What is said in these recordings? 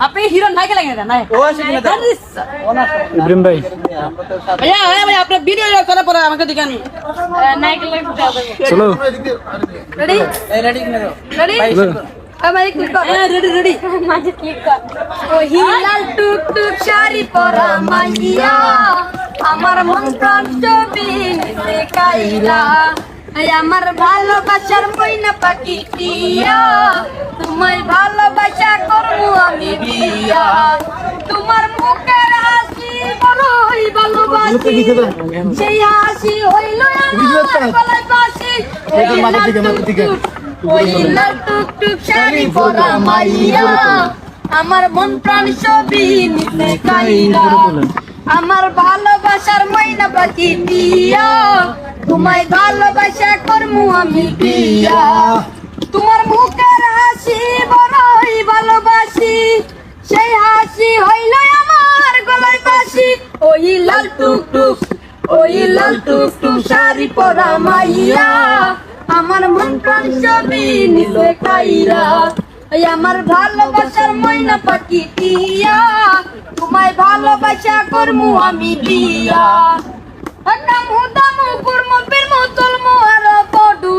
আপনি হিরো নাই লাগে না ইব্রাহিম ভাই ভাইয়া ভাইয়া আপনি ভিডিও করার পরে আমাকে দিখান নাইকে লাগে চলো রেডি রেডি রেডি আমায় ক্লিক কর রেডি রেডি মাঝে ক্লিক কর ও হিলাল টুক টুক শাড়ি পরা মাইয়া আমার মন প্রাণ ছবি দেখাইলা আমার ভালোবাসার ময়না পাখি টিয়া তোমায় ভালোবাসা করবো আমি বিয়া তোমার মুখের হাসি বড়ই ভালোবাসি সেই হাসি হইল আমার গলায় বাঁশি ওই লাল টুকটুক শাড়ি পরা মাইয়া আমার মন প্রাণ সবই নিতে কাইরা আমার ভালোবাসার ময়না পাখি টিয়া তোমায় ভালোবাসা করমু আমি বিয়া তোমার মুখের হাসি বড়ই ভালোবাসি সেই হাসি হইল আমার গলায় বাঁশি ওই লাল টুকটুক শাড়ি পরা মাইয়া আমার মন প্রাণ সবই নিতে কাইরা আমার ভালোবাসার ময়না পাখি টিয়া তোমায় ভালোবাসা করমু আমি বিয়া দামু দামু কুরমু বিরমু তুলমু আর পডু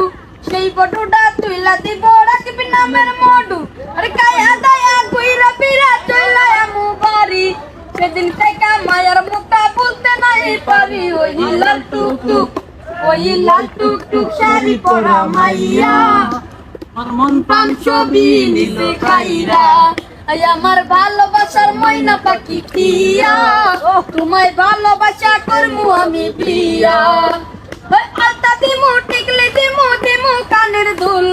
সেই পডুটা তুইলা দিব রাখবি নামের মডু আরে কায়া দায়া কইরা বিরা চইলা আমু বাড়ি সেদিন থেকে মায়ার মুখটা বলতে নাই পারি ওই লাল টুকটুক শাড়ি পরা মাইয়া আমার মন প্রাণ ছবি নিতে খাইরা আমার ভালোবাসার ময়না পাখি টিয়া তোমায় ভালোবাসা করমু আমি বিয়া আলতা দিমু টিকলি দিমু দিমু কানের দুল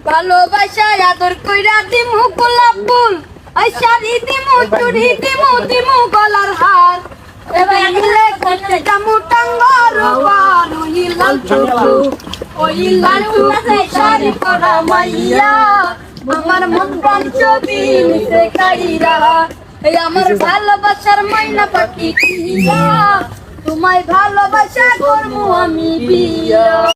ভালোবাসা আদর কইরা দিমু গোলাপ ফুল আই শাড়ি দিমু চুড়ি দিমু দিমু গলার হার এবার গিলে করতে জামু টাঙ্গর পার ওই লাল টুকটুক শাড়ি পরা মাইয়া আমার মন প্রাণ ছবি নিতে কাইরা আমার ভালোবাসার ময়না পাখি টিয়া তোমায় ভালোবাসা করবো আমি বিয়া।